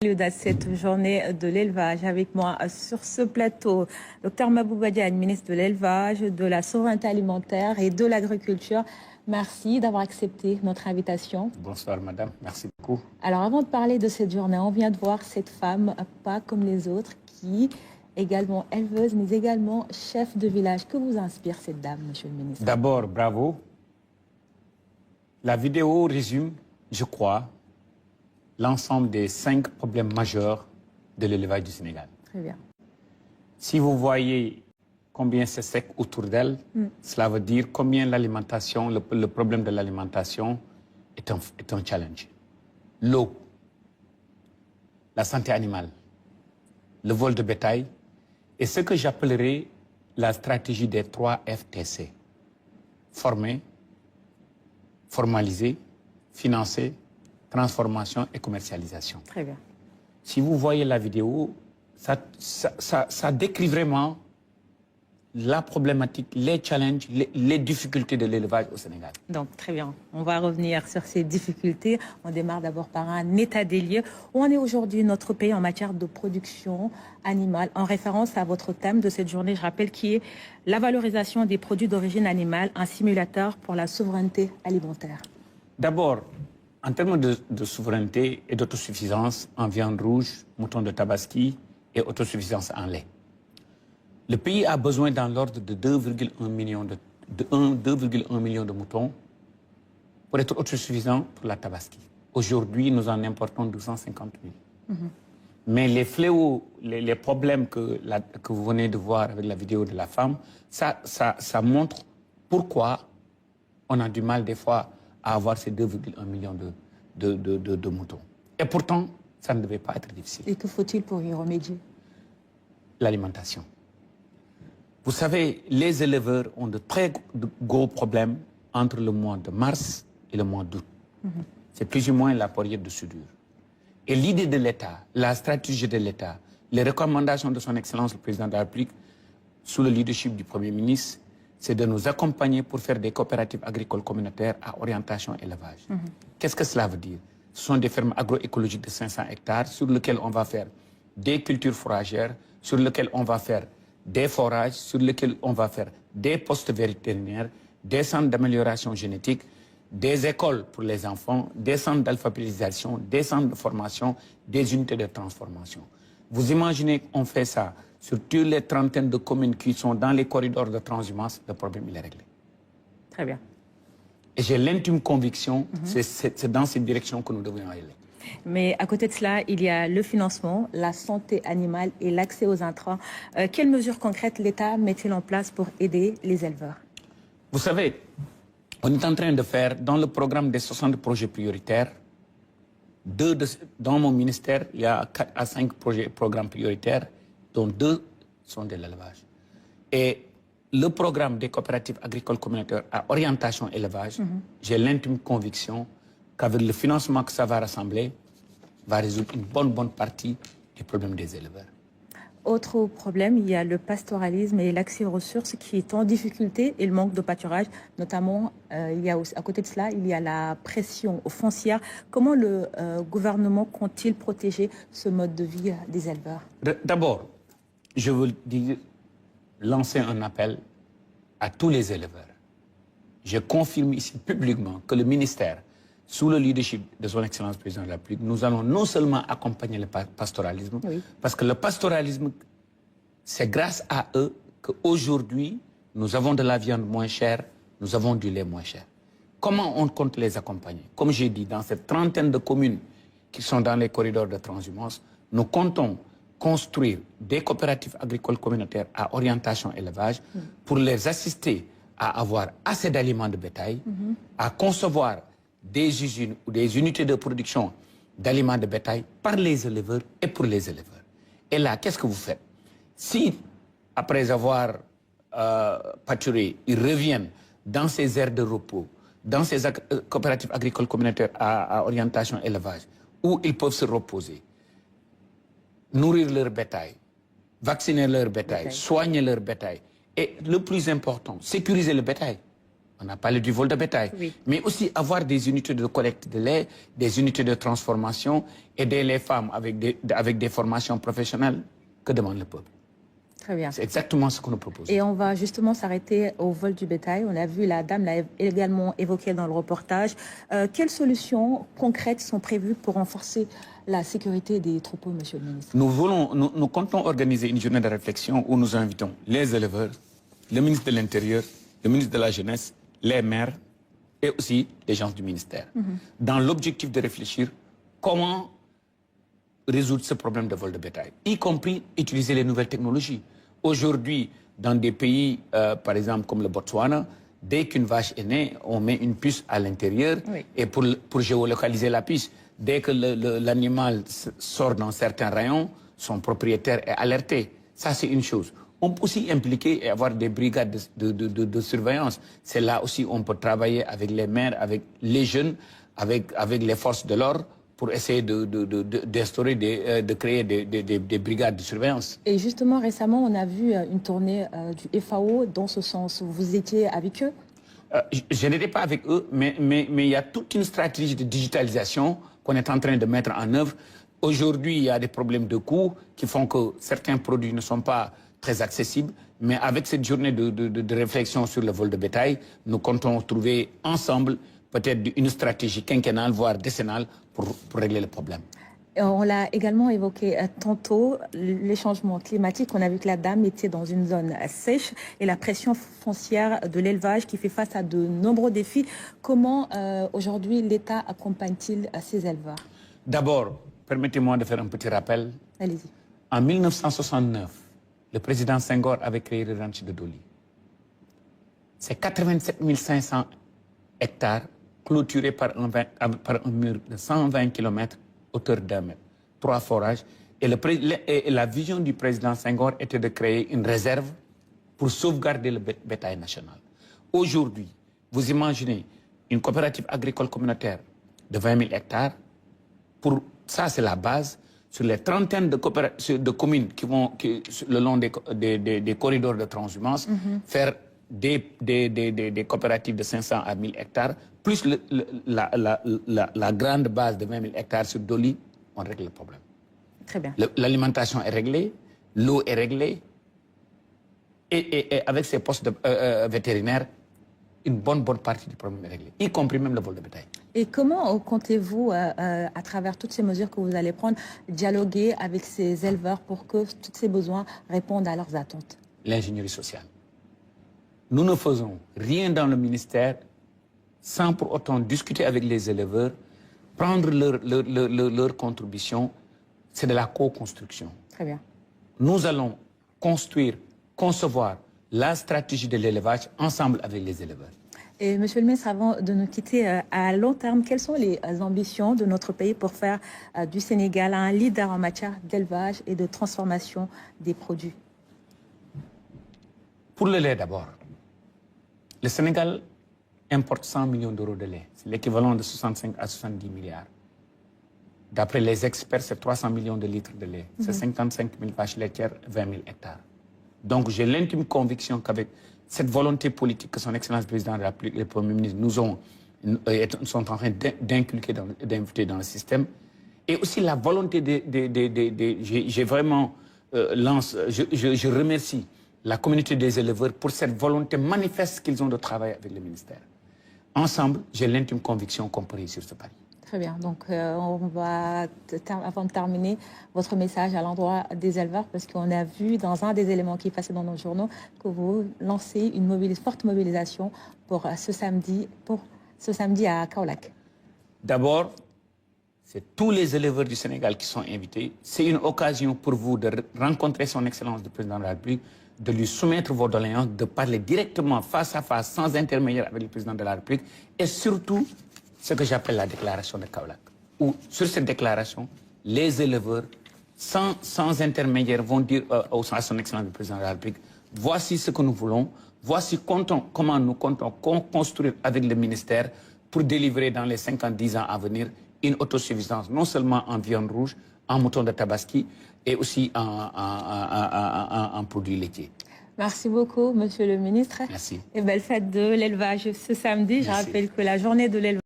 À cette journée de l'élevage, avec moi sur ce plateau, Dr Mabouba Diagne, ministre de l'élevage, de la souveraineté alimentaire et de l'agriculture. Merci d'avoir accepté notre invitation. Bonsoir madame, merci beaucoup. Alors avant de parler de cette journée, on vient de voir cette femme, pas comme les autres, qui est également éleveuse, mais également chef de village. Que vous inspire cette dame, monsieur le ministre? D'abord, bravo. La vidéo résume, je crois, l'ensemble des 5 problèmes majeurs de l'élevage du Sénégal. Très bien. Si vous voyez combien c'est sec autour d'elle, cela veut dire combien l'alimentation, le problème de l'alimentation est un challenge. L'eau, la santé animale, le vol de bétail et ce que j'appellerais la stratégie des 3 FTC. Former, formaliser, financer, transformation et commercialisation. Très bien. Si vous voyez la vidéo, ça décrit vraiment la problématique, les challenges, les difficultés de l'élevage au Sénégal. Donc, très bien. On va revenir sur ces difficultés. On démarre d'abord par un état des lieux. Où en est aujourd'hui notre pays en matière de production animale, en référence à votre thème de cette journée, je rappelle, qui est la valorisation des produits d'origine animale, un simulateur pour la souveraineté alimentaire. D'abord, en termes de souveraineté et d'autosuffisance en viande rouge, mouton de Tabaski et autosuffisance en lait. Le pays a besoin dans l'ordre de 2,1 millions de moutons pour être autosuffisant pour la Tabaski. Aujourd'hui, nous en importons 250 000. Mais les fléaux, les problèmes que vous venez de voir avec la vidéo de la femme, ça montre pourquoi on a du mal des fois à avoir ces 2,1 millions de moutons. Et pourtant, ça ne devait pas être difficile. Et que faut-il pour y remédier? L'alimentation. Vous savez, les éleveurs ont de très gros problèmes entre le mois de mars et le mois d'août. C'est plus ou moins la période de soudure. Et l'idée de l'État, la stratégie de l'État, les recommandations de son Excellence le Président de la République, sous le leadership du Premier ministre, c'est de nous accompagner pour faire des coopératives agricoles communautaires à orientation élevage. Qu'est-ce que cela veut dire? Ce sont des fermes agroécologiques de 500 hectares sur lesquelles on va faire des cultures fourragères, sur lesquelles on va faire des forages, sur lesquels on va faire des postes vétérinaires, des centres d'amélioration génétique, des écoles pour les enfants, des centres d'alphabétisation, des centres de formation, des unités de transformation. Vous imaginez qu'on fait ça sur toutes les trentaines de communes qui sont dans les corridors de transhumance, le problème il est réglé. Très bien. Et j'ai l'intime conviction, c'est dans cette direction que nous devons aller. Mais à côté de cela, il y a le financement, la santé animale et l'accès aux intrants. Quelles mesures concrètes l'État met-il en place pour aider les éleveurs? Vous savez, on est en train de faire, dans le programme des 60 projets prioritaires, dans mon ministère, il y a 4 à 5 programmes prioritaires, dont 2 sont de l'élevage. Et le programme des coopératives agricoles communautaires à orientation élevage, j'ai l'intime conviction qu'avec le financement que ça va rassembler, va résoudre une bonne partie du problème des éleveurs. Autre problème, il y a le pastoralisme et l'accès aux ressources qui est en difficulté et le manque de pâturage. Notamment, il y a aussi, à côté de cela, il y a la pression aux foncières. Comment le gouvernement compte-t-il protéger ce mode de vie des éleveurs? D'abord, je veux lancer un appel à tous les éleveurs. Je confirme ici publiquement que le ministère, sous le leadership de son Excellence Président de la République, nous allons non seulement accompagner le pastoralisme, parce que le pastoralisme, c'est grâce à eux qu'aujourd'hui, nous avons de la viande moins chère, nous avons du lait moins cher. Comment on compte les accompagner? Comme j'ai dit, dans cette trentaine de communes qui sont dans les corridors de transhumance, nous comptons construire des coopératives agricoles communautaires à orientation élevage pour les assister à avoir assez d'aliments de bétail, à concevoir des usines ou des unités de production d'aliments de bétail par les éleveurs et pour les éleveurs. Et là, qu'est-ce que vous faites? Si, après avoir pâturé, ils reviennent dans ces aires de repos, dans ces coopératives agricoles communautaires à orientation élevage, où ils peuvent se reposer, nourrir leur bétail, vacciner leur bétail, soigner leur bétail, et le plus important, sécuriser le bétail. On a parlé du vol de bétail. Oui. Mais aussi avoir des unités de collecte de lait, des unités de transformation, aider les femmes avec des formations professionnelles. Que demande le peuple? Très bien. C'est exactement ce qu'on nous propose. Et on va justement s'arrêter au vol du bétail. On a vu, la dame l'a également évoqué dans le reportage. Quelles solutions concrètes sont prévues pour renforcer la sécurité des troupeaux, monsieur le ministre? Nous comptons organiser une journée de réflexion où nous invitons les éleveurs, le ministre de l'Intérieur, le ministre de la Jeunesse, les maires et aussi les gens du ministère. Dans l'objectif de réfléchir comment résoudre ce problème de vol de bétail, y compris utiliser les nouvelles technologies. Aujourd'hui, dans des pays, par exemple, comme le Botswana, dès qu'une vache est née, on met une puce à l'intérieur et pour géolocaliser la puce. Dès que l'animal sort dans certains rayons, son propriétaire est alerté. Ça, c'est une chose. On peut aussi impliquer et avoir des brigades de surveillance. C'est là aussi où on peut travailler avec les maires, avec les jeunes, avec les forces de l'ordre, pour essayer d'instaurer, de créer des brigades de surveillance. Et justement, récemment, on a vu une tournée du FAO dans ce sens. Vous étiez avec eux? Je n'étais pas avec eux, mais il y a toute une stratégie de digitalisation qu'on est en train de mettre en œuvre. Aujourd'hui, il y a des problèmes de coûts qui font que certains produits ne sont pas très accessibles. Mais avec cette journée de réflexion sur le vol de bétail, nous comptons trouver ensemble peut-être une stratégie quinquennale, voire décennale, pour régler le problème. On l'a également évoqué tantôt, les changements climatiques. On a vu que la dame était dans une zone sèche et la pression foncière de l'élevage qui fait face à de nombreux défis. Comment aujourd'hui l'État accompagne-t-il ces éleveurs? D'abord, permettez-moi de faire un petit rappel. Allez-y. En 1969, le président Senghor avait créé le ranch de Doli. C'est 87 500 hectares clôturés par un mur de 120 km, hauteur d'1 mètre, 3 forages. Et la vision du président Senghor était de créer une réserve pour sauvegarder le bétail national. Aujourd'hui, vous imaginez une coopérative agricole communautaire de 20 000 hectares. Ça, c'est la base. Sur les trentaines de communes qui vont le long des corridors de transhumance, faire des coopératives de 500 à 1000 hectares, plus la grande base de 20 000 hectares sur Doli, on règle le problème. Très bien. L'alimentation est réglée, l'eau est réglée, et avec ces postes vétérinaires, une bonne partie du problème est réglé, y compris même le vol de bétail. Et comment comptez-vous, à travers toutes ces mesures que vous allez prendre, dialoguer avec ces éleveurs pour que tous ces besoins répondent à leurs attentes? L'ingénierie sociale. Nous ne faisons rien dans le ministère sans pour autant discuter avec les éleveurs, prendre leur contribution. C'est de la co-construction. Très bien. Nous allons construire, concevoir la stratégie de l'élevage ensemble avec les éleveurs. Et monsieur le ministre, avant de nous quitter, à long terme, quelles sont les ambitions de notre pays pour faire du Sénégal un leader en matière d'élevage et de transformation des produits? Pour le lait d'abord, le Sénégal importe 100 millions d'euros de lait. C'est l'équivalent de 65 à 70 milliards. D'après les experts, c'est 300 millions de litres de lait. C'est 55 000 vaches laitières, 20 000 hectares. Donc j'ai l'intime conviction qu'avec cette volonté politique que son Excellence président de la République et le Premier ministre sont en train d'inculquer, d'inviter dans le système, et aussi la volonté j'ai vraiment je remercie la communauté des éleveurs pour cette volonté manifeste qu'ils ont de travailler avec le ministère. Ensemble, j'ai l'intime conviction qu'on peut réussir ce pari. Très bien. Donc, on va, avant de terminer, votre message à l'endroit des éleveurs, parce qu'on a vu dans un des éléments qui passait dans nos journaux que vous lancez une forte mobilisation pour ce samedi à Kaolack. D'abord, c'est tous les éleveurs du Sénégal qui sont invités. C'est une occasion pour vous de rencontrer son Excellence le Président de la République, de lui soumettre vos doléances, de parler directement face à face, sans intermédiaire avec le Président de la République, et surtout ce que j'appelle la déclaration de Kaolack. Où, sur cette déclaration, les éleveurs, sans intermédiaire, vont dire à son Excellence le Président de la République, voici ce que nous voulons, voici comment nous comptons construire avec le ministère pour délivrer dans les 50-10 ans à venir une autosuffisance, non seulement en viande rouge, en mouton de tabaski, et aussi en produits laitiers. Merci beaucoup, Monsieur le ministre. Merci. Et belle fête de l'élevage ce samedi. Je Merci. rappelle que la journée de l'élevage